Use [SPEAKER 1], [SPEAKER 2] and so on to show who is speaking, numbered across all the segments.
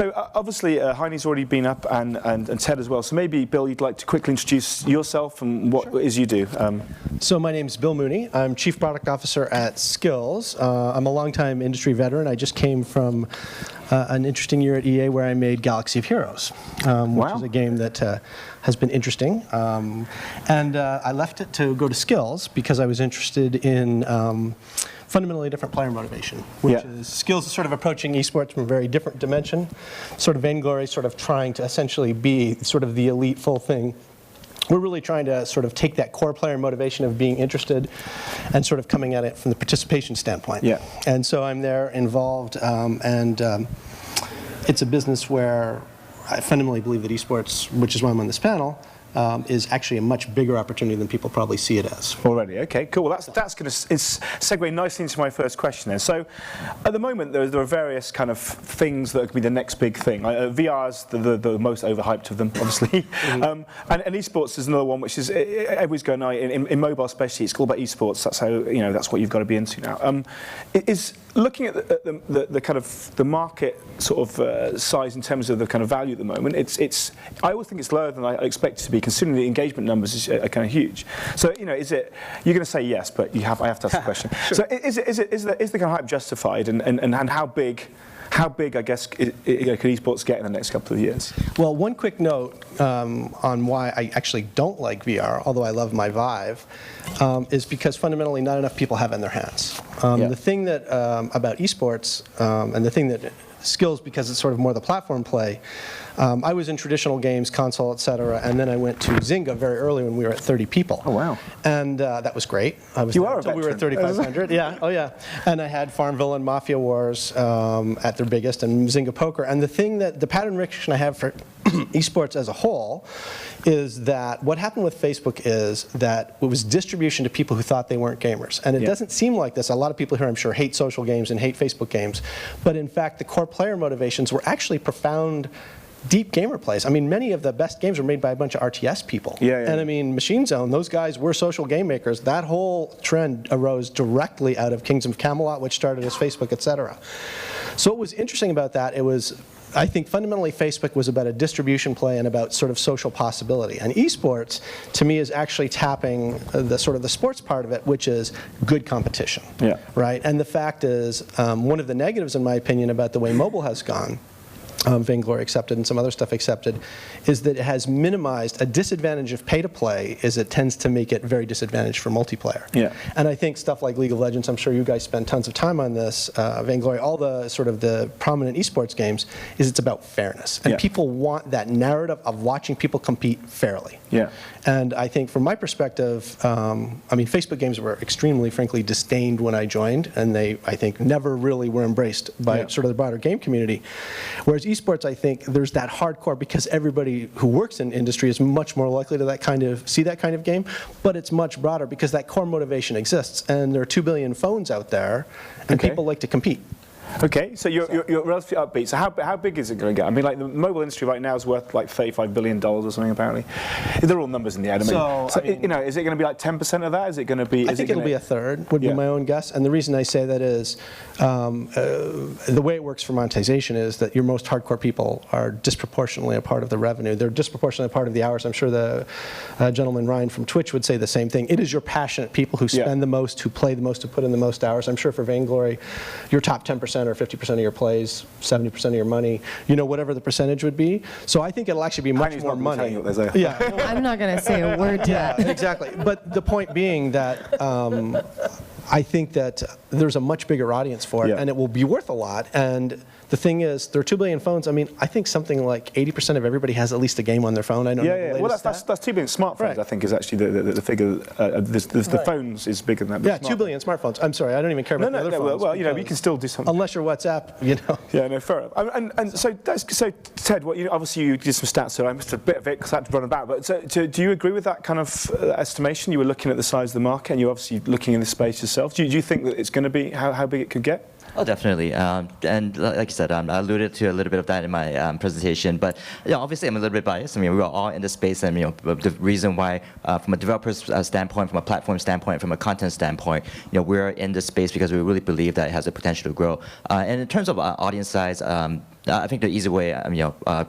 [SPEAKER 1] So obviously Heine's already been up and Ted as well. So maybe Bill, you'd like to quickly introduce yourself and what it is you do.
[SPEAKER 2] So my name's Bill Mooney. I'm Chief Product Officer at Skillz. I'm a longtime industry veteran. I just came from an interesting year at EA where I made Galaxy of Heroes, which is a game that has been interesting. And I left it to go to Skillz because I was interested in fundamentally different player motivation, which is Skillz is sort of approaching esports from a very different dimension. Sort of Vainglory sort of trying to essentially be sort of the elite full thing. We're really trying to sort of take that core player motivation of being interested and sort of coming at it from the participation standpoint. Yeah. And so I'm there involved, and it's a business where I fundamentally believe that esports, which is why I'm on this panel, is actually a much bigger opportunity than people probably see it as.
[SPEAKER 1] Already, okay, cool. Well, that's going to segue nicely into my first question then. So, at the moment, there are various kind of things that could be the next big thing. VR is the most overhyped of them, obviously, and esports is another one, which is everybody's going in mobile, especially. It's all about esports. That's how that's what you've got to be into now. Is looking at the kind of the market sort of size in terms of the kind of value at the moment. It's I always think it's lower than I expect it to be, considering the engagement numbers are kind of huge. So is it? You're going to say yes, but I have to ask the question. Sure. So is the kind of hype justified, and how big? How big, I guess, could esports get in the next couple of years?
[SPEAKER 2] Well, one quick note on why I actually don't like VR, although I love my Vive, is because fundamentally not enough people have it in their hands. The thing that about esports, and the thing that Skillz, because it's sort of more the platform play, I was in traditional games, console, etc., and then I went to Zynga very early when we were at 30 people. Oh, wow. And that was great. I was there until we were at 3,500. Yeah, oh yeah. And I had Farmville and Mafia Wars at their biggest, and Zynga Poker. And the thing that, the pattern recognition I have for esports as a whole is that what happened with Facebook is that it was distribution to people who thought they weren't gamers. And it doesn't seem like this. A lot of people here, I'm sure, hate social games and hate Facebook games. But in fact, the core player motivations were actually profound, deep gamer plays. I mean, many of the best games were made by a bunch of RTS people. And I mean, Machine Zone, those guys were social game makers. That whole trend arose directly out of Kings of Camelot, which started as Facebook, etc. So what was interesting about that, it was, I think fundamentally Facebook was about a distribution play and about sort of social possibility. And esports, to me, is actually tapping the sort of the sports part of it, which is good competition. Right? And the fact is, one of the negatives, in my opinion, about the way mobile has gone, Vainglory accepted and some other stuff accepted, is that it has minimized a disadvantage of pay-to-play is it tends to make it very disadvantaged for multiplayer. And I think stuff like League of Legends, I'm sure you guys spend tons of time on this, Vainglory, all the sort of the prominent esports games, is it's about fairness. And people want that narrative of watching people compete fairly. And I think from my perspective, I mean, Facebook games were extremely, frankly, disdained when I joined, and they, I think, never really were embraced by sort of the broader game community. Whereas esports, I think, there's that hardcore, because everybody who works in industry is much more likely to see that kind of game, but it's much broader because that core motivation exists, and there are 2 billion phones out there, and people like to compete. Okay, so you're relatively upbeat. So how big is it going to get? I mean, like the mobile industry right now is worth like $35 billion or something, apparently. They're all numbers in the air. I mean, is it going to be like 10% of that? Is it going to be? I think it'll be a third. Would be my own guess. And the reason I say that is the way it works for monetization is that your most hardcore people are disproportionately a part of the revenue. They're disproportionately a part of the hours. I'm sure the gentleman Ryan from Twitch would say the same thing. It is your passionate people who spend the most, who play the most, who put in the most hours. I'm sure for Vainglory, your top 10% or 50% of your plays, 70% of your money, whatever the percentage would be. So I think it'll actually be much more money.
[SPEAKER 3] I'm not going to say a word to that.
[SPEAKER 2] Exactly. But the point being that I think that there's a much bigger audience for it, and it will be worth a lot. And the thing is, there are 2 billion phones. I mean, I think something like 80% of everybody has at least a game on their phone. I don't know the latest
[SPEAKER 1] well, that's 2 billion smartphones, I think, is actually the figure. The phones is bigger than that. 2 billion smartphones. I'm sorry, I don't even care about the other phones. Well, you can still do something. Unless you're WhatsApp, Yeah, no, fair enough. And so Ted, obviously you did some stats, so I missed a bit of it because I had to run about. But so, do you agree with that kind of estimation? You were looking at the size of the market, and you're obviously looking in this space yourself. Do you think that it's going to be how big it could get?
[SPEAKER 4] Oh, definitely. And like you said, I alluded to a little bit of that in my presentation. But obviously, I'm a little bit biased. I mean, we're all in this space, and the reason why, from a developer's standpoint, from a platform standpoint, from a content standpoint, we're in this space because we really believe that it has the potential to grow. And in terms of audience size, I think the easy way,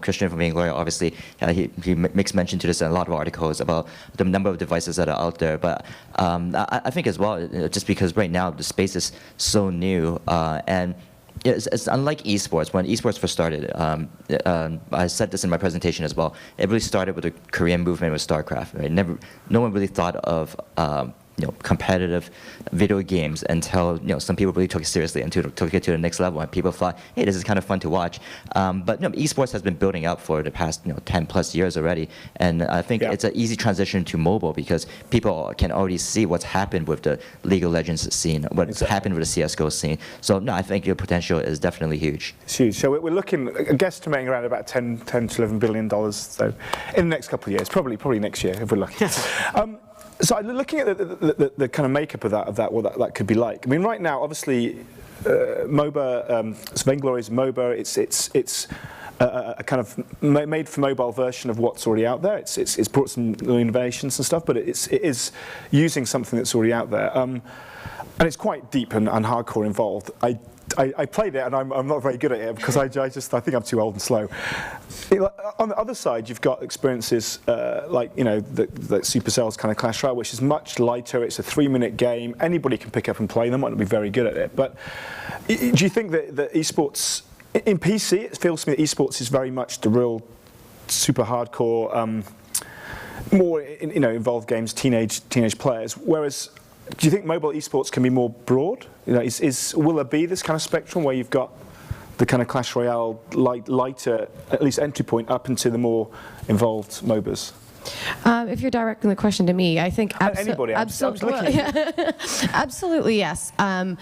[SPEAKER 4] Christian from Being Lawyer, obviously, he makes mention to this in a lot of articles about the number of devices that are out there. But I think as well, just because right now the space is so new, and it's unlike esports. When esports first started, I said this in my presentation as well. It really started with the Korean movement with StarCraft. Right? No one really thought of competitive video games until some people really took it seriously and took it to the next level, and people thought, hey, this is kind of fun to watch. But esports has been building up for the past 10 plus years already, and I think it's an easy transition to mobile because people can already see what's happened with the League of Legends scene, what's happened with the CS:GO scene. So no, I think your potential is definitely huge.
[SPEAKER 1] It's huge. So we're looking, guesstimating around about 10 to $11 billion. So in the next couple of years, probably next year if we're lucky. So looking at the kind of makeup of that, what that could be like. I mean, right now, obviously, MOBA, Vainglory's MOBA, it's a kind of made for mobile version of what's already out there. It's brought some new innovations and stuff, but it is using something that's already out there, and it's quite deep and hardcore involved. I played it and I'm not very good at it because I think I'm too old and slow. On the other side, you've got experiences like the Supercell's kind of Clash Royale, which is much lighter. It's a 3-minute game. Anybody can pick up and play them. Might not be very good at it, but do you think that esports in PC? It feels to me that esports is very much the real super hardcore, more involved games, teenage players, whereas. Do you think mobile esports can be more broad? Will there be this kind of spectrum where you've got the kind of Clash Royale lighter, at least entry point, up into the more involved MOBAs?
[SPEAKER 3] If you're directing the question to me, I think
[SPEAKER 1] anybody.
[SPEAKER 3] Absolutely, absolutely yes. I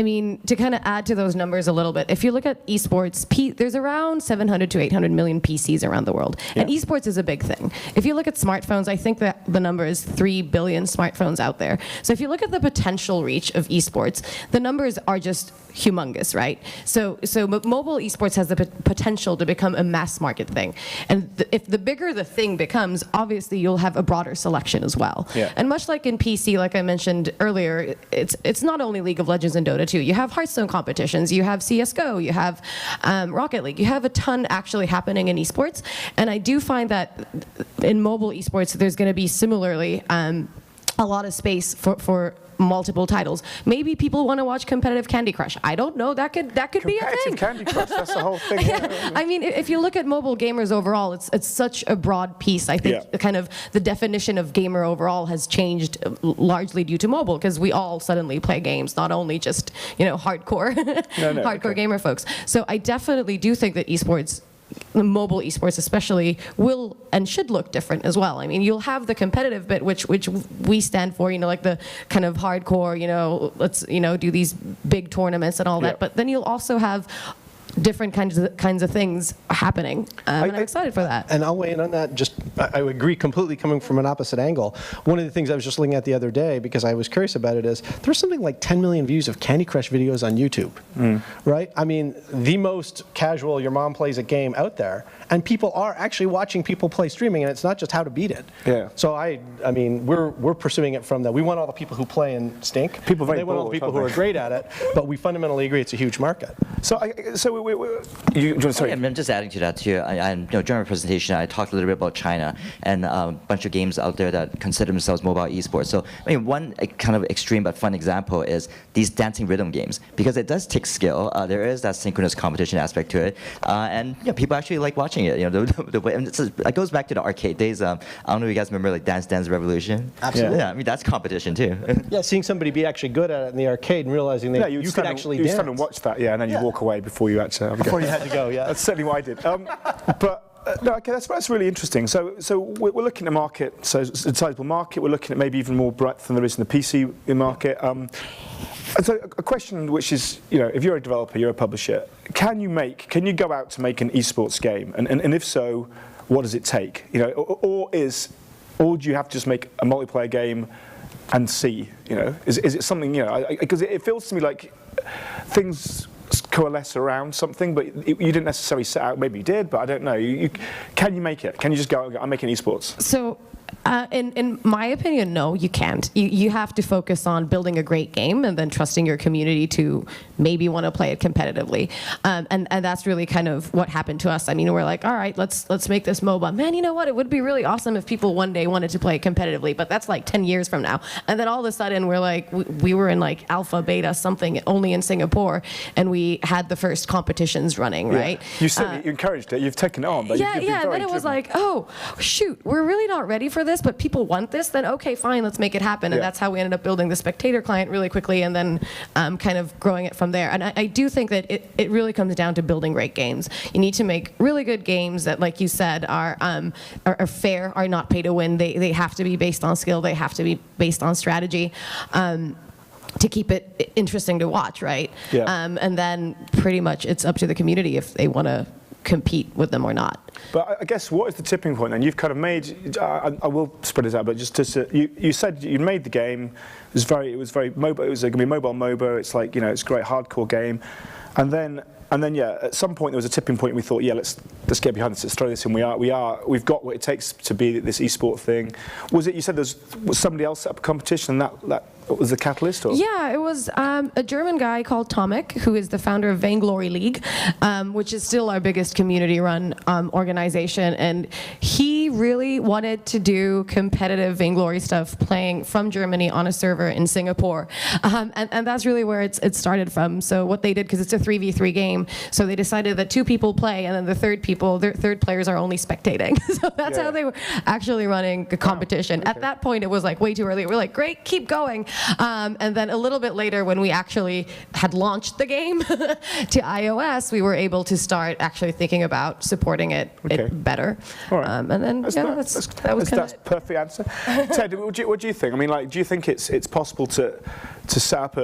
[SPEAKER 3] mean, to kind of add to those numbers a little bit, if you look at esports, there's around 700 to 800 million PCs around the world, and esports is a big thing. If you look at smartphones, I think that the number is 3 billion smartphones out there. So if you look at the potential reach of esports, the numbers are just humongous, right? So mobile esports has the potential to become a mass market thing, and if the bigger the thing becomes, obviously you'll have a broader selection as well. And much like in PC, like I mentioned earlier, it's not only League of Legends and Dota 2. You have Hearthstone competitions, you have CS:GO, you have Rocket League. You have a ton actually happening in esports, and I do find that in mobile esports there's going to be similarly a lot of space for multiple titles. Maybe people want to watch competitive Candy Crush. I don't know. That could be a thing.
[SPEAKER 1] Candy Crush. That's the whole thing.
[SPEAKER 3] I mean, if you look at mobile gamers overall, it's such a broad piece. I think kind of the definition of gamer overall has changed largely due to mobile, because we all suddenly play games, not only just hardcore hardcore gamer folks. So I definitely do think that esports, mobile esports especially, will and should look different as well. I mean, you'll have the competitive bit, which we stand for, like the kind of hardcore, let's do these big tournaments and all that. But then you'll also have different kinds of things happening, and I'm excited for that.
[SPEAKER 2] And I'll weigh in on that. I agree completely, coming from an opposite angle. One of the things I was just looking at the other day, because I was curious about it, is there's something like 10 million views of Candy Crush videos on YouTube, right? I mean, the most casual, your mom plays a game out there, and people are actually watching people play streaming, and it's not just how to beat it. So I mean, we're pursuing it from that. We want all the people who play and stink. They want all the people who are great at it, but we fundamentally agree it's a huge market.
[SPEAKER 1] Sorry.
[SPEAKER 4] I'm just adding to that too. During my presentation, I talked a little bit about China and a bunch of games out there that consider themselves mobile esports. So I mean, one kind of extreme but fun example is these dancing rhythm games, because it does take skill. There is that synchronous competition aspect to it, and people actually like watching it. It goes back to the arcade days. I don't know if you guys remember like Dance Dance Revolution.
[SPEAKER 2] Absolutely.
[SPEAKER 4] Yeah, I mean that's competition too.
[SPEAKER 2] Seeing somebody be actually good at it in the arcade and realizing that you could actually dance.
[SPEAKER 1] You stand and watch that, and then you walk away before you actually.
[SPEAKER 2] Before you had to go,
[SPEAKER 1] That's certainly what I did. No, okay, that's really interesting. So we're looking at a market, so it's a sizable market. We're looking at maybe even more breadth than there is in the PC market. So a question which is, if you're a developer, you're a publisher, can you go out to make an esports game? And if so, what does it take? Or do you have to just make a multiplayer game and see, is it something, because it feels to me like things coalesce around something, but you didn't necessarily set out, maybe you did, but I don't know. Can you make it? Can you just go, I'm making esports?
[SPEAKER 3] So, in my opinion, no, you can't. You have to focus on building a great game and then trusting your community to maybe want to play it competitively. And that's really kind of what happened to us. I mean, we're like, all right, let's make this MOBA. Man, you know what? It would be really awesome if people one day wanted to play it competitively, but that's like 10 years from now. And then all of a sudden, we're like, we were in like alpha, beta, something only in Singapore, and we had the first competitions running, right?
[SPEAKER 1] You certainly encouraged it. You've taken it on. But
[SPEAKER 3] and then it was like, oh, shoot, we're really not ready for this, but people want this, then okay, fine, let's make it happen. And that's how we ended up building the spectator client really quickly, and then kind of growing it from there. And I do think that it really comes down to building great games. You need to make really good games that, like you said, are fair, are not pay to win. They have to be based on skill. They have to be based on strategy. To keep it interesting to watch, right?
[SPEAKER 1] Yeah.
[SPEAKER 3] And then pretty much it's up to the community if they want to compete with them or not.
[SPEAKER 1] But I guess what is the tipping point then? You've kind of made, I will spread this out, but just to, you said you made the game, it was very mobile, it was going to be mobile MOBA, it's like, it's a great hardcore game, and then at some point there was a tipping point and we thought, let's get behind this, let's throw this in, we've got what it takes to be this esport thing. Was it, you said was somebody else set up a competition and that was the catalyst? Or?
[SPEAKER 3] Yeah, it was a German guy called Tomek, who is the founder of Vainglory League, which is still our biggest community-run organization. And he really wanted to do competitive Vainglory stuff playing from Germany on a server in Singapore. And that's really where it started from. So what they did, because it's a 3v3 game, so they decided that 2 people play, and then the third players are only spectating. So that's how they were actually running a competition.
[SPEAKER 1] Wow. Okay.
[SPEAKER 3] At that point, it was like way too early. We're like, great, keep going. And then a little bit later, when we actually had launched the game to iOS, we were able to start actually thinking about supporting it better.
[SPEAKER 1] All right.
[SPEAKER 3] And then
[SPEAKER 1] that's perfect answer. Ted, what do you think? I mean, do you think it's possible to set up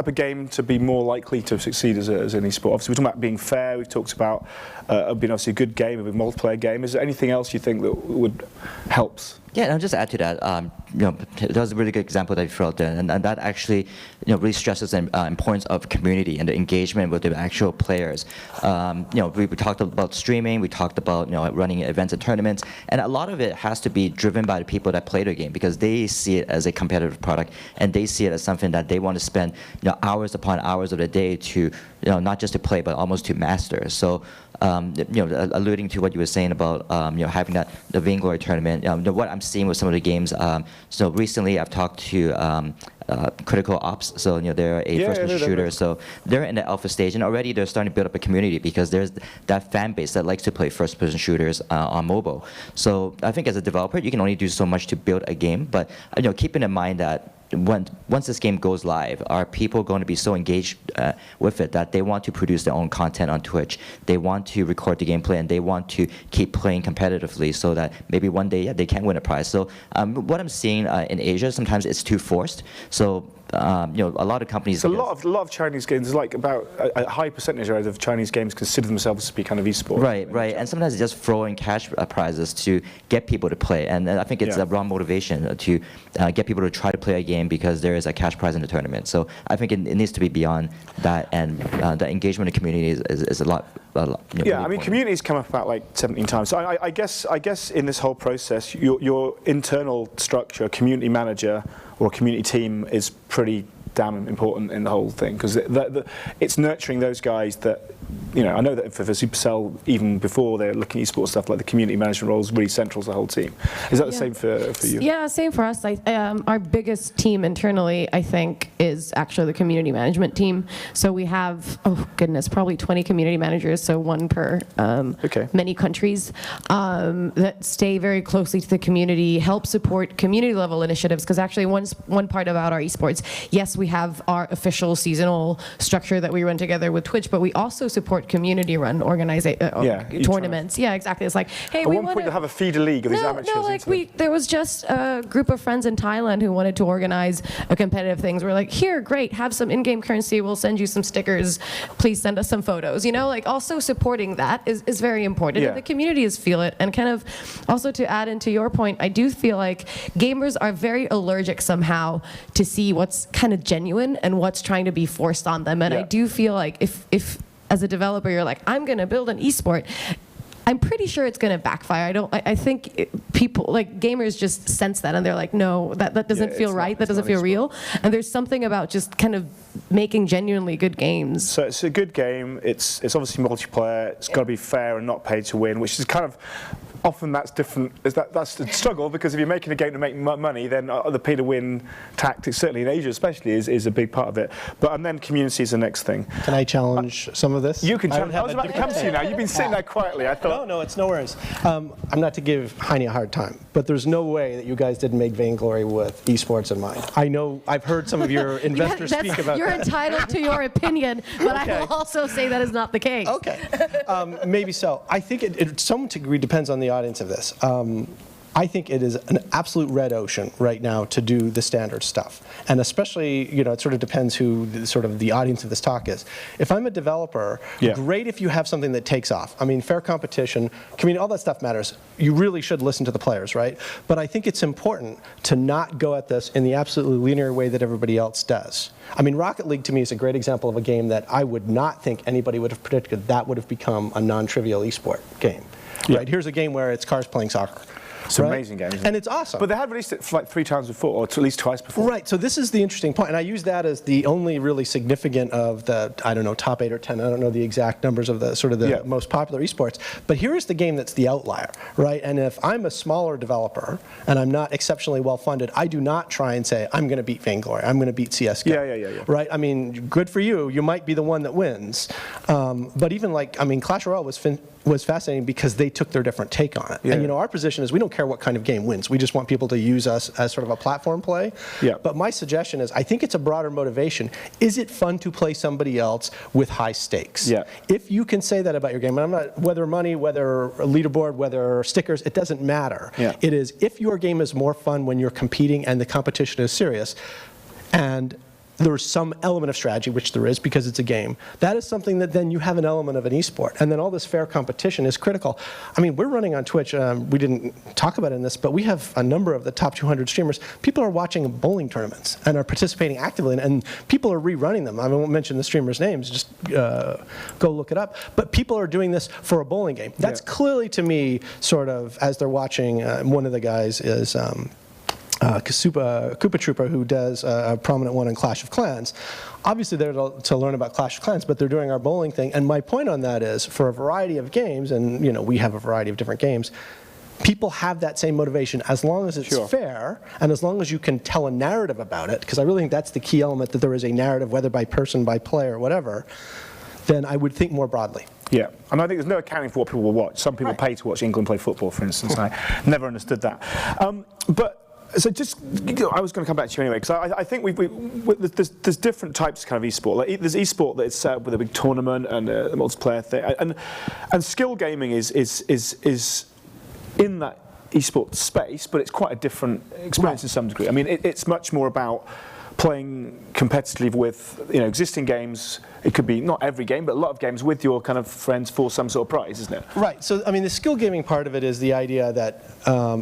[SPEAKER 1] a game to be more likely to succeed as an esport? Obviously, we're talking about being fair. We've talked about being obviously a good game, a multiplayer game. Is there anything else you think that would helps?
[SPEAKER 4] Yeah, and I'll just add to that. That was a really good example that you threw out there, and that actually, really stresses the importance of community and the engagement with the actual players. We talked about streaming, we talked about running events and tournaments, and a lot of it has to be driven by the people that play the game because they see it as a competitive product and they see it as something that they want to spend hours upon hours of the day to not just to play but almost to master. So. Alluding to what you were saying about having the Vainglory tournament, what I'm seeing with some of the games. So recently, I've talked to Critical Ops. So they're a first-person shooter. So they're in the alpha stage, and already they're starting to build up a community because there's that fan base that likes to play first-person shooters on mobile. So I think as a developer, you can only do so much to build a game, but keeping in mind that. Once this game goes live, are people going to be so engaged with it that they want to produce their own content on Twitch? They want to record the gameplay and they want to keep playing competitively so that maybe one day they can win a prize. So what I'm seeing in Asia, sometimes it's too forced. So a lot of companies.
[SPEAKER 1] A lot of Chinese games, like about a high percentage of Chinese games consider themselves to be kind of esports.
[SPEAKER 4] Right, and sometimes they just throw in cash prizes to get people to play, and I think it's a wrong motivation to get people to try to play a game because there is a cash prize in the tournament. So I think it needs to be beyond that, and the engagement in the community is a lot.
[SPEAKER 1] Yeah, I mean, communities come up about like 17 times. So I guess in this whole process, your internal structure, community manager or community team, is pretty damn important in the whole thing because it's nurturing those guys that. I know that for Supercell, even before they're looking at esports stuff, like the community management role is really central to the whole team. Is that the same for you?
[SPEAKER 3] Yeah, same for us. Our biggest team internally, I think, is actually the community management team. So we have, probably 20 community managers, so one per many countries that stay very closely to the community, help support community-level initiatives, because actually one part about our esports, yes, we have our official seasonal structure that we run together with Twitch, but we also support community-run tournaments. Yeah, exactly. It's like, hey,
[SPEAKER 1] At one point, you'll have a feeder league of these amateurs.
[SPEAKER 3] No, like there was just a group of friends in Thailand who wanted to organize a competitive things. We're like, here, great, have some in-game currency. We'll send you some stickers. Please send us some photos. Like also supporting that is very important. And the communities feel it. And kind of also to add into your point, I do feel like gamers are very allergic somehow to see what's kind of genuine and what's trying to be forced on them. And I do feel like if as a developer you're like, I'm going to build an esport, I'm pretty sure it's going to backfire. I think people, like gamers, just sense that, and they're like, no, that doesn't feel right. That doesn't feel real. And there's something about just kind of making genuinely good games.
[SPEAKER 1] So it's a good game. It's obviously multiplayer. It's got to be fair and not pay to win, which is kind of often that's different. That's the struggle, because if you're making a game to make money, then the pay to win tactics, certainly in Asia especially, is a big part of it. And then community is the next thing.
[SPEAKER 2] Can I challenge some of this?
[SPEAKER 1] You can challenge. I was about to come to you now. You've been sitting there quietly. I thought.
[SPEAKER 2] No, it's no worries. I'm not to give Heine a hard time, but there's no way that you guys didn't make Vainglory with esports in mind. I know I've heard some of your investors speak about
[SPEAKER 3] You're
[SPEAKER 2] that.
[SPEAKER 3] entitled to your opinion, but I will also say that is not the case.
[SPEAKER 2] Okay, maybe so. I think it to some degree depends on the audience of this. I think it is an absolute red ocean right now to do the standard stuff. And especially, it sort of depends who the audience of this talk is. If I'm a developer, great if you have something that takes off. I mean, fair competition, community, all that stuff matters. You really should listen to the players, right? But I think it's important to not go at this in the absolutely linear way that everybody else does. I mean, Rocket League to me is a great example of a game that I would not think anybody would have predicted that would have become a non-trivial esport game. Right? Here's a game where it's cars playing soccer.
[SPEAKER 1] It's an amazing game, isn't it?
[SPEAKER 2] And it's awesome.
[SPEAKER 1] But they had released it for like 3 times before, or at least twice before.
[SPEAKER 2] Right, so this is the interesting point, and I use that as the only really significant of the, I don't know, top 8 or 10, I don't know the exact numbers of the most popular esports, but here is the game that's the outlier, right? And if I'm a smaller developer, and I'm not exceptionally well-funded, I do not try and say, I'm going to beat Vainglory, I'm going to beat CSGO.
[SPEAKER 1] Yeah.
[SPEAKER 2] Right, I mean, good for you, you might be the one that wins. But even Clash Royale was fascinating because they took their different take on it. And our position is we don't care what kind of game wins. We just want people to use us as sort of a platform play. But my suggestion is I think it's a broader motivation. Is it fun to play somebody else with high stakes? If you can say that about your game, and I'm not, whether money, whether a leaderboard, whether stickers, it doesn't matter. It is if your game is more fun when you're competing and the competition is serious, and there's some element of strategy, which there is because it's a game, that is something that then you have an element of an esport. And then all this fair competition is critical. I mean, we're running on Twitch. We didn't talk about it in this, but we have a number of the top 200 streamers. People are watching bowling tournaments and are participating actively, and people are rerunning them. I won't mention the streamers' names, just go look it up. But people are doing this for a bowling game. That's clearly, to me, sort of, as they're watching, one of the guys is Koopa Trooper, who does a prominent one in Clash of Clans. Obviously they're to learn about Clash of Clans, but they're doing our bowling thing. And my point on that is, for a variety of games, and we have a variety of different games, people have that same motivation as long as it's fair and as long as you can tell a narrative about it, because I really think that's the key element, that there is a narrative, whether by person, by player, whatever, then I would think more broadly.
[SPEAKER 1] Yeah, and I think there's no accounting for what people will watch. Some people pay to watch England play football, for instance. I never understood that. So just, I was going to come back to you anyway, because I think there's different types of kind of esport. Like, there's esport that's set up with a big tournament and a multiplayer thing, and skill gaming is in that esport space, but it's quite a different experience to some degree. I mean, it's much more about playing competitively with existing games. It could be not every game, but a lot of games with your kind of friends for some sort of prize, isn't it? Right.
[SPEAKER 2] So I mean, the skill gaming part of it is the idea that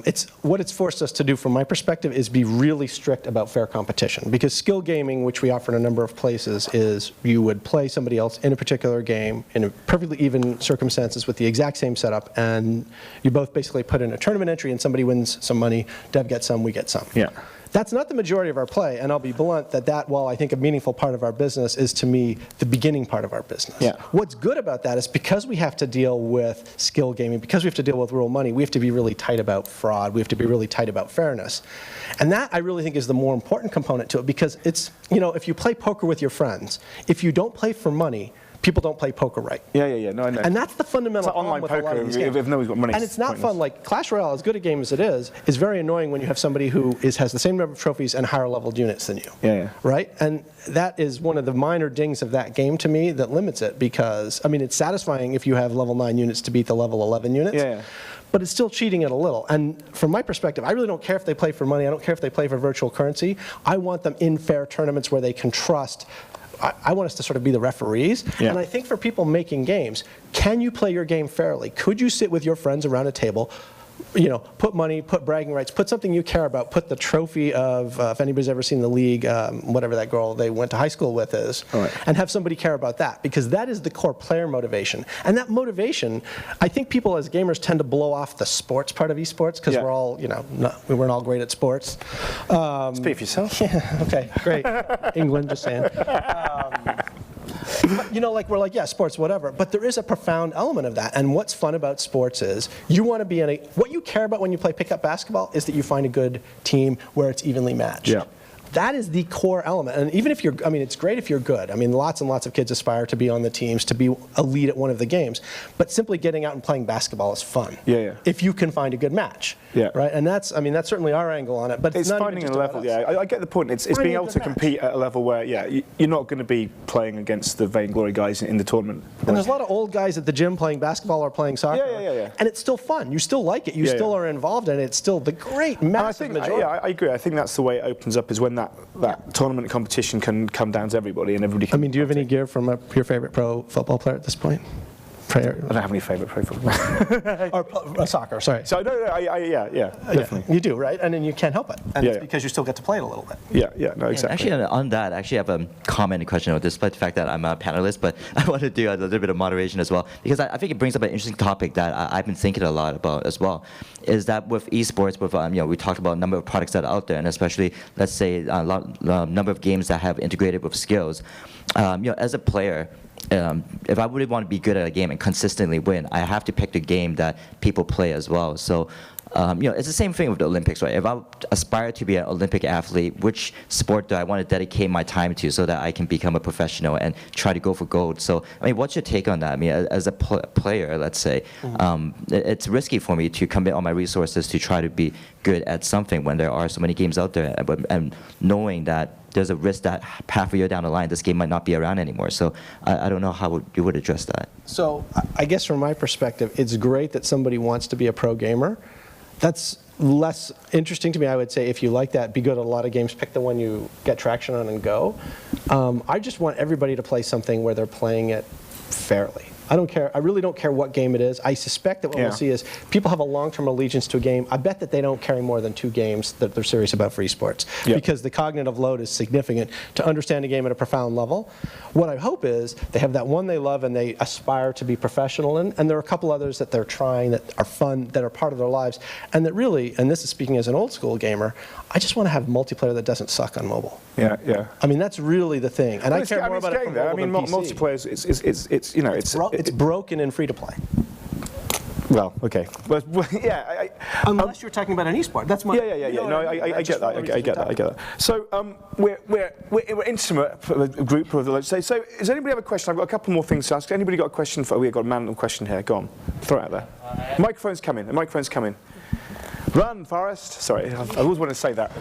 [SPEAKER 2] it's forced us to do, from my perspective, is be really strict about fair competition. Because skill gaming, which we offer in a number of places, is you would play somebody else in a particular game in a perfectly even circumstances with the exact same setup, and you both basically put in a tournament entry, and somebody wins some money, Dev gets some, we get some. That's not the majority of our play, and I'll be blunt that while I think a meaningful part of our business, is to me the beginning part of our business. What's good about that is because we have to deal with skill gaming, because we have to deal with real money, we have to be really tight about fraud, we have to be really tight about fairness. And that I really think is the more important component to it, because it's, if you play poker with your friends, if you don't play for money, people don't play poker right.
[SPEAKER 1] Yeah. No, I know.
[SPEAKER 2] And that's the fundamental
[SPEAKER 1] it's like online
[SPEAKER 2] problem with
[SPEAKER 1] poker
[SPEAKER 2] a lot of these games.
[SPEAKER 1] if nobody's got money.
[SPEAKER 2] And it's not
[SPEAKER 1] pointless.
[SPEAKER 2] fun. Like Clash Royale, as good a game as it is very annoying when you have somebody who has the same number of trophies and higher leveled units than you.
[SPEAKER 1] Yeah.
[SPEAKER 2] Right? And that is one of the minor dings of that game to me that limits it, because, I mean, it's satisfying if you have level 9 units to beat the level 11 units.
[SPEAKER 1] Yeah.
[SPEAKER 2] But it's still cheating it a little. And from my perspective, I really don't care if they play for money. I don't care if they play for virtual currency. I want them in fair tournaments where they can trust. I want us to sort of be the referees.
[SPEAKER 1] Yeah.
[SPEAKER 2] And I think for people making games, can you play your game fairly? Could you sit with your friends around a table, put money, put bragging rights, put something you care about, put the trophy of, if anybody's ever seen The League, whatever that girl they went to high school with is,
[SPEAKER 1] right,
[SPEAKER 2] and have somebody care about that, because that is the core player motivation. And that motivation, I think people as gamers tend to blow off the sports part of esports, because we're all, we weren't all great at sports.
[SPEAKER 1] Speak for yourself.
[SPEAKER 2] Yeah, okay, great. England, just saying. But, we're like, yeah, sports, whatever. But there is a profound element of that. And what's fun about sports is you want to be in what you care about when you play pickup basketball is that you find a good team where it's evenly matched.
[SPEAKER 1] Yeah.
[SPEAKER 2] That is the core element. And even if it's great if you're good. I mean, lots and lots of kids aspire to be on the teams, to be elite at one of the games. But simply getting out and playing basketball is fun.
[SPEAKER 1] Yeah.
[SPEAKER 2] If you can find a good match.
[SPEAKER 1] Yeah.
[SPEAKER 2] Right? And that's certainly our angle on it. But it's not
[SPEAKER 1] finding
[SPEAKER 2] even
[SPEAKER 1] a
[SPEAKER 2] just
[SPEAKER 1] level,
[SPEAKER 2] about us.
[SPEAKER 1] I get the point. It's being able to compete at a level where, you're not going to be playing against the vainglory guys in the tournament.
[SPEAKER 2] And there's a lot of old guys at the gym playing basketball or playing soccer.
[SPEAKER 1] Yeah.
[SPEAKER 2] And it's still fun. You still like it. You still are involved in it. It's still the great, massive majority.
[SPEAKER 1] Yeah, I agree. I think that's the way it opens up, is when that tournament competition can come down to everybody and everybody can.
[SPEAKER 2] I mean, do you have any gear from your favorite pro football player at this point?
[SPEAKER 1] I don't have any favourite pro football.
[SPEAKER 2] Or soccer, sorry.
[SPEAKER 1] So, definitely.
[SPEAKER 2] You do, right? And then you can't help it. And it's because you still get to play it a little bit.
[SPEAKER 1] Yeah, no, exactly.
[SPEAKER 4] Actually, on that, I have a comment and question, despite the fact that I'm a panelist, but I want to do a little bit of moderation as well, because I think it brings up an interesting topic that I've been thinking a lot about as well, is that with esports, with we talked about a number of products that are out there, and especially, let's say, a number of games that have integrated with Skillz. As a player, if I really want to be good at a game and consistently win, I have to pick the game that people play as well. So, it's the same thing with the Olympics, right? If I aspire to be an Olympic athlete, which sport do I want to dedicate my time to so that I can become a professional and try to go for gold? So, what's your take on that? I mean, as a player, let's say, it's risky for me to commit all my resources to try to be good at something when there are so many games out there, and knowing that there's a risk that half a year down the line, this game might not be around anymore. So I don't know how you would address that.
[SPEAKER 2] So I guess from my perspective, it's great that somebody wants to be a pro gamer. That's less interesting to me, I would say. If you like that, be good at a lot of games, pick the one you get traction on and go. I just want everybody to play something where they're playing it fairly. I don't care. I really don't care what game it is. I suspect that what we'll see is people have a long-term allegiance to a game. I bet that they don't carry more than 2 games that they're serious about for esports, because the cognitive load is significant to understand a game at a profound level. What I hope is they have that one they love and they aspire to be professional in, and there are a couple others that they're trying that are fun, that are part of their lives, and that really, and this is speaking as an old school gamer, I just want to have multiplayer that doesn't suck on mobile.
[SPEAKER 1] Yeah.
[SPEAKER 2] I mean, that's really the thing, and I care more about it from mobile than PC.
[SPEAKER 1] Multiplayer,
[SPEAKER 2] it's broken in free-to-play.
[SPEAKER 1] Well, okay. But
[SPEAKER 2] Unless you're talking about an esport. That's my...
[SPEAKER 1] Yeah. No, I get that. I get that. So we're an intimate group, let's say. So does anybody have a question? I've got a couple more things to ask. Anybody got a question? We've got a random question here. Go on. Throw it out there. Microphone's coming. The microphone's coming. Run, Forrest. Sorry, I always want to say that.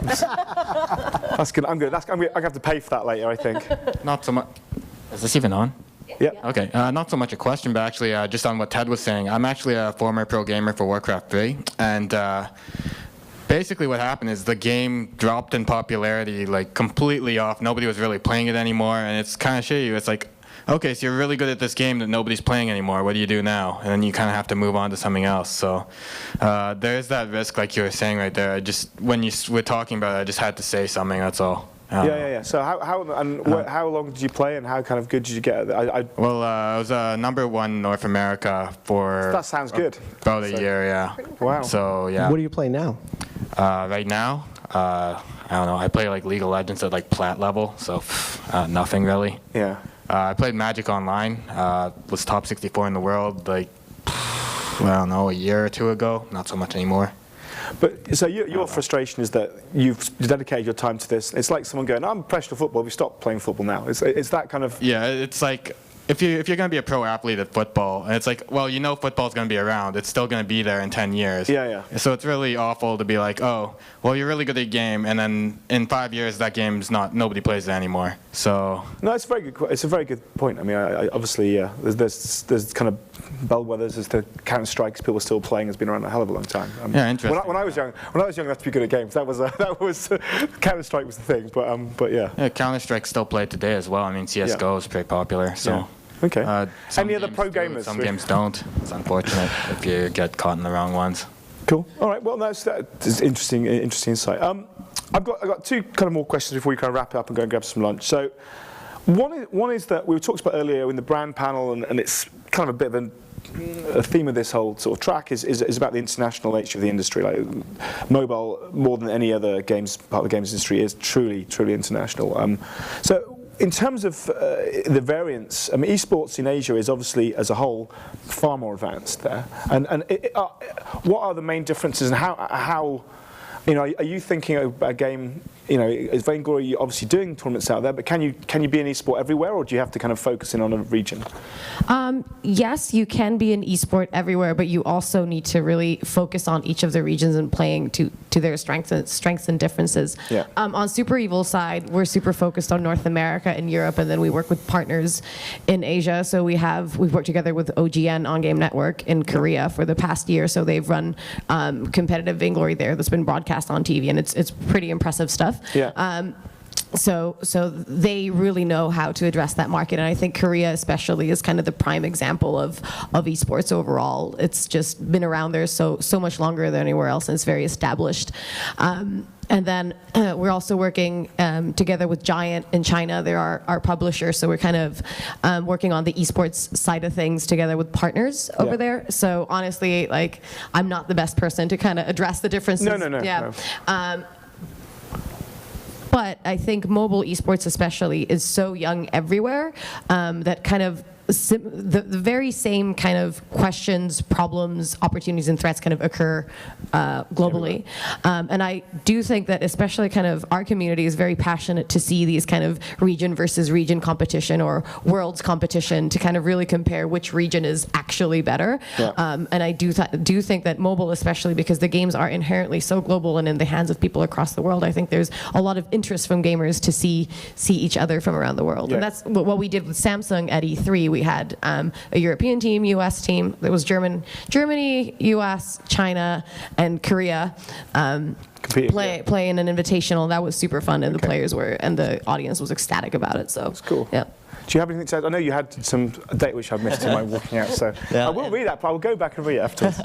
[SPEAKER 1] That's good. I'm going to have to pay for that later, I think.
[SPEAKER 5] Not so much. Is this even on?
[SPEAKER 1] Yeah.
[SPEAKER 5] Okay, not so much a question, but actually just on what Ted was saying. I'm actually a former pro gamer for Warcraft 3, and basically what happened is the game dropped in popularity, like completely off. Nobody was really playing it anymore, and it's kind of shitty. It's like, okay, so you're really good at this game that nobody's playing anymore. What do you do now? And then you kind of have to move on to something else. So there's that risk, like you were saying right there. When you were talking about it, I just had to say something. That's all.
[SPEAKER 1] Yeah. So how long did you play, and how kind of good did you get? I
[SPEAKER 5] was #1 North America for.
[SPEAKER 1] That sounds good.
[SPEAKER 5] About a year, yeah.
[SPEAKER 1] Wow.
[SPEAKER 5] So yeah.
[SPEAKER 2] What do you play now?
[SPEAKER 5] Right now, I don't know. I play like League of Legends at like plat level, so nothing really.
[SPEAKER 1] Yeah.
[SPEAKER 5] I played Magic Online. Was top 64 in the world like I don't know, a year or 2 ago. Not so much anymore.
[SPEAKER 1] But so your frustration is that you've dedicated your time to this. It's like someone going, "I'm professional football. We stopped playing football now." It's that kind of.
[SPEAKER 5] Yeah, it's like if you're going to be a pro athlete at football, and it's like, well, football's going to be around. It's still going to be there in 10 years.
[SPEAKER 1] Yeah.
[SPEAKER 5] So it's really awful to be like, oh, well, you're really good at a game, and then in 5 years that game's nobody plays it anymore. So
[SPEAKER 1] no, it's a very good point. I mean, I obviously, there's kind of bellwethers as the Counter-Strikes people are still playing has been around a hell of a long time.
[SPEAKER 5] Yeah, interesting.
[SPEAKER 1] When I was young, you have to be good at games. That was Counter-Strike was the thing. But yeah.
[SPEAKER 5] Yeah, Counter-Strike still played today as well. I mean, CS:GO is pretty popular. So.
[SPEAKER 1] Yeah. Okay. Any other pro
[SPEAKER 5] do,
[SPEAKER 1] gamers?
[SPEAKER 5] Some games don't. It's unfortunate if you get caught in the wrong ones.
[SPEAKER 1] Cool. All right. Well, that's interesting insight. I've got two kind of more questions before we kind of wrap it up and go and grab some lunch. So, one is that we talked about earlier in the brand panel, and it's kind of a bit of a theme of this whole sort of track is about the international nature of the industry. Like mobile, more than any other part of the games industry, is truly international. So. In terms of the variance, I mean, esports in Asia is obviously, as a whole, far more advanced there. And what are the main differences, and how are you thinking of a game? As Vainglory, you're obviously doing tournaments out there, but can you be an esport everywhere, or do you have to kind of focus in on a region?
[SPEAKER 3] Yes, you can be an esport everywhere, but you also need to really focus on each of the regions and playing to their strengths and differences.
[SPEAKER 1] Yeah.
[SPEAKER 3] On Super Evil's side, we're super focused on North America and Europe, and then we work with partners in Asia. So we've worked together with OGN On Game Network in Korea for the past year. So they've run competitive Vainglory there that's been broadcast on TV, and it's pretty impressive stuff.
[SPEAKER 1] Yeah.
[SPEAKER 3] So they really know how to address that market, and I think Korea especially is kind of the prime example of esports overall. It's just been around there so much longer than anywhere else, and it's very established. And then we're also working together with Giant in China. They're our publisher, so we're kind of working on the esports side of things together with partners over there. So honestly, like, I'm not the best person to kind of address the differences.
[SPEAKER 1] No.
[SPEAKER 3] Yeah. But I think mobile esports especially is so young everywhere that kind of the very same kind of questions, problems, opportunities, and threats kind of occur globally. And I do think that especially kind of our community is very passionate to see these kind of region versus region competition or worlds competition to kind of really compare which region is actually better.
[SPEAKER 1] Yeah.
[SPEAKER 3] And I do think that mobile, especially because the games are inherently so global and in the hands of people across the world, I think there's a lot of interest from gamers to see each other from around the world.
[SPEAKER 1] Yeah.
[SPEAKER 3] And that's what we did with Samsung at E3. We had a European team, US team. There was Germany, US, China, and Korea play in an invitational. That was super fun, and the players and the audience was ecstatic about it. So
[SPEAKER 1] that's cool.
[SPEAKER 3] Yeah.
[SPEAKER 1] Do you have anything to add? I know you had some data which I've missed in my walking out, so
[SPEAKER 4] Yeah,
[SPEAKER 1] I will read that, but I will go back and read it afterwards.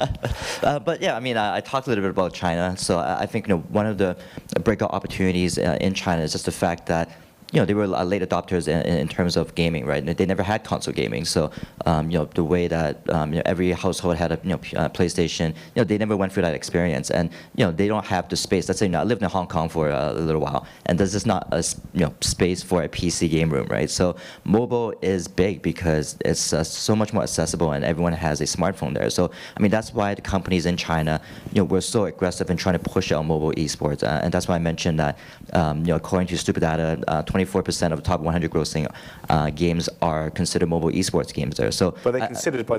[SPEAKER 4] But yeah, I mean, I talked a little bit about China. So I think one of the breakout opportunities in China is just the fact that they were late adopters in terms of gaming, right? They never had console gaming, so the way that every household had a PlayStation, they never went through that experience, and they don't have the space. Let's say I lived in Hong Kong for a little while, and there's just not a space for a PC game room, right? So mobile is big because it's so much more accessible, and everyone has a smartphone there. So I mean, that's why the companies in China, were so aggressive in trying to push out mobile esports, and that's why I mentioned that according to Stupid Data, 24% of the top 100 grossing games are considered mobile esports games there. So,
[SPEAKER 1] but they're considered by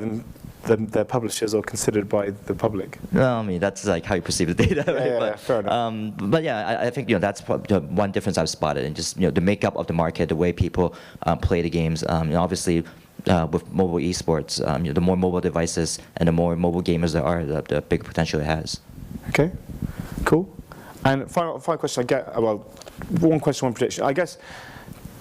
[SPEAKER 1] their publishers or considered by the public?
[SPEAKER 4] Well, I mean, that's like how you perceive the data, right?
[SPEAKER 1] Yeah, fair enough.
[SPEAKER 4] But yeah, I think that's one difference I've spotted, and just the makeup of the market, the way people play the games. Obviously, with mobile esports, the more mobile devices and the more mobile gamers there are, the bigger potential it has.
[SPEAKER 1] Okay, cool. And final question I get, well, one question, one prediction. I guess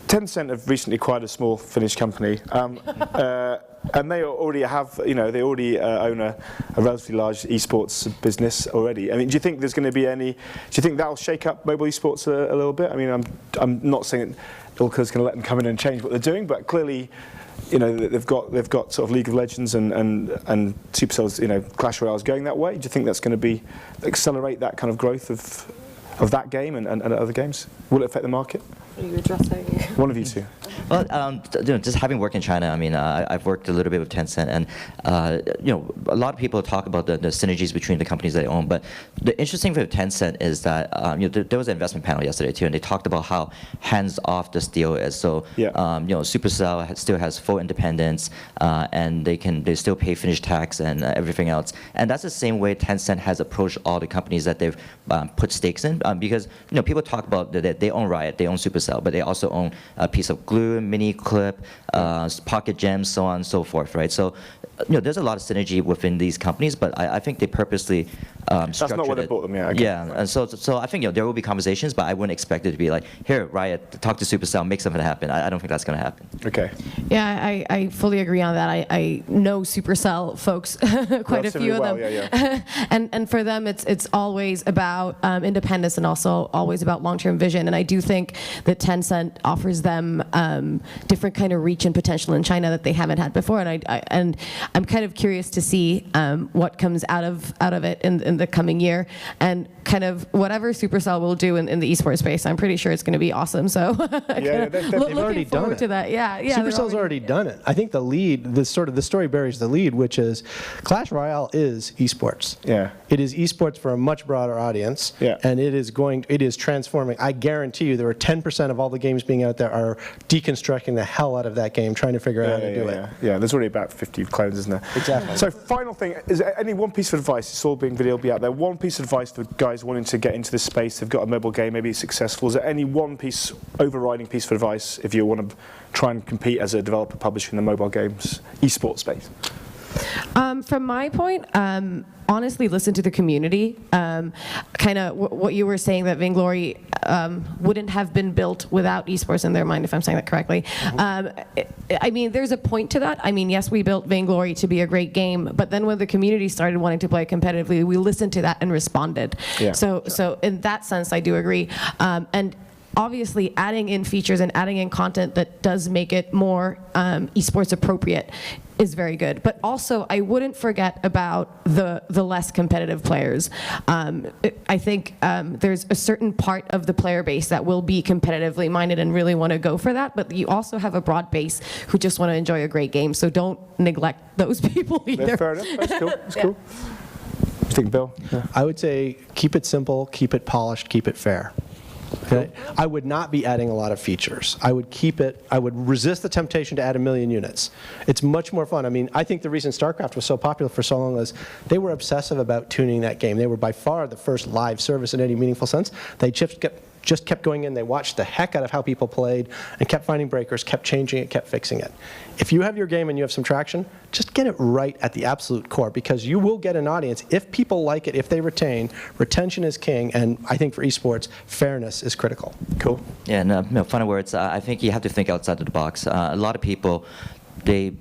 [SPEAKER 1] Tencent have recently acquired a small Finnish company, and they already have, they already own a relatively large esports business already. I mean, do you think there's going to be do you think that'll shake up mobile esports a little bit? I mean, I'm not saying that Ilka's going to let them come in and change what they're doing, but clearly, they've got sort of League of Legends and Supercell's, Clash Royale's going that way. Do you think that's going to accelerate that kind of growth of that game and other games? Will it affect the market?
[SPEAKER 3] Are you addressing?
[SPEAKER 1] One of you two.
[SPEAKER 4] Well, just having worked in China, I mean, I've worked a little bit with Tencent, and a lot of people talk about the synergies between the companies they own. But the interesting thing with Tencent is that there was an investment panel yesterday too, and they talked about how hands-off this deal is. So Supercell still has full independence, and they still pay Finnish tax and everything else. And that's the same way Tencent has approached all the companies that they've put stakes in, because people talk about that they own Riot, they own Supercell, but they also own a piece of Glue, Miniclip, Pocket Gems, so on and so forth, right? So, there's a lot of synergy within these companies, but I think they purposely
[SPEAKER 1] That's not what they bought them, yeah. Okay.
[SPEAKER 4] Yeah, and so I think there will be conversations, but I wouldn't expect it to be like, here, Riot, talk to Supercell, make something happen. I don't think that's going to happen.
[SPEAKER 1] Okay.
[SPEAKER 3] Yeah, I fully agree on that. I know Supercell folks, quite a few of them.
[SPEAKER 1] Yeah.
[SPEAKER 3] and for them, it's always about independence and also always about long-term vision. And I do think that Tencent offers them different kind of reach and potential in China that they haven't had before. And I'm kind of curious to see what comes out of it in the coming year, and kind of whatever Supercell will do in the esports space. I'm pretty sure it's going to be awesome. So
[SPEAKER 2] they've already done it.
[SPEAKER 3] To that. Yeah.
[SPEAKER 2] Supercell's already done it. I think the story buries the lead, which is Clash Royale is esports.
[SPEAKER 1] Yeah.
[SPEAKER 2] It is esports for a much broader audience.
[SPEAKER 1] Yeah.
[SPEAKER 2] And it is transforming. I guarantee you there are 10% of all the games being out there are deconstructing the hell out of that game, trying to figure out how to do it.
[SPEAKER 1] Yeah, there's already about 50 clones, isn't there?
[SPEAKER 2] Exactly.
[SPEAKER 1] So final thing, is there any one piece of advice, it's all being video, be out there, one piece of advice for guys wanting to get into this space, they've got a mobile game, maybe successful, is there any one piece, overriding piece of advice if you want to try and compete as a developer publisher in the mobile games esports space?
[SPEAKER 3] From my point, honestly, listen to the community. Kind of what you were saying, that Vainglory wouldn't have been built without esports in their mind, if I'm saying that correctly. I mean, there's a point to that. I mean, yes, we built Vainglory to be a great game, but then when the community started wanting to play competitively, we listened to that and responded.
[SPEAKER 1] Yeah.
[SPEAKER 3] So in that sense, I do agree. And obviously, adding in features and adding in content that does make it more esports appropriate is very good. But also, I wouldn't forget about the less competitive players. I think there's a certain part of the player base that will be competitively minded and really want to go for that, but you also have a broad base who just want to enjoy a great game, so don't neglect those people either.
[SPEAKER 1] Yeah, fair enough, that's cool, that's cool. What do you think, Bill? Yeah.
[SPEAKER 2] I would say keep it simple, keep it polished, keep it fair. Okay? I would not be adding a lot of features. I would resist the temptation to add 1 million units. It's much more fun. I mean, I think the reason StarCraft was so popular for so long was they were obsessive about tuning that game. They were by far the first live service in any meaningful sense. They just kept going in, they watched the heck out of how people played, and kept finding breakers, kept changing it, kept fixing it. If you have your game and you have some traction, just get it right at the absolute core, because you will get an audience. If people like it, if they retain, retention is king, and I think for esports, fairness is critical.
[SPEAKER 1] Cool.
[SPEAKER 4] Yeah, no, final words. I think you have to think outside of the box. A lot of people, they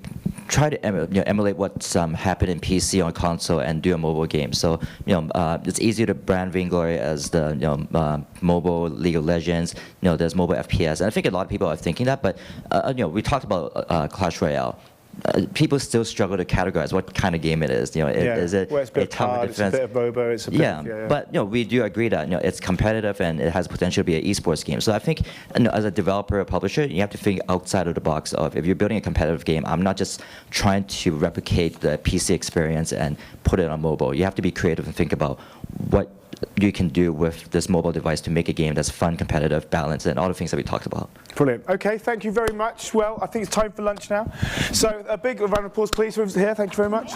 [SPEAKER 4] try to emulate what's happened in PC on console and do a mobile game. So it's easier to brand Vainglory as the mobile League of Legends. There's mobile FPS, and I think a lot of people are thinking that. But we talked about Clash Royale. People still struggle to categorize what kind of game it is. Is it
[SPEAKER 1] well, it's a bit of card, it's a bit of MOBA, it's a bit
[SPEAKER 4] but we do agree that it's competitive and it has potential to be an esports game. So I think as a developer or publisher, you have to think outside of the box of, if you're building a competitive game, I'm not just trying to replicate the PC experience and put it on mobile. You have to be creative and think about what you can do with this mobile device to make a game that's fun, competitive, balanced, and all the things that we talked about.
[SPEAKER 1] Brilliant. Okay, thank you very much. Well, I think it's time for lunch now. So a big round of applause, please, for here. Thank you very much.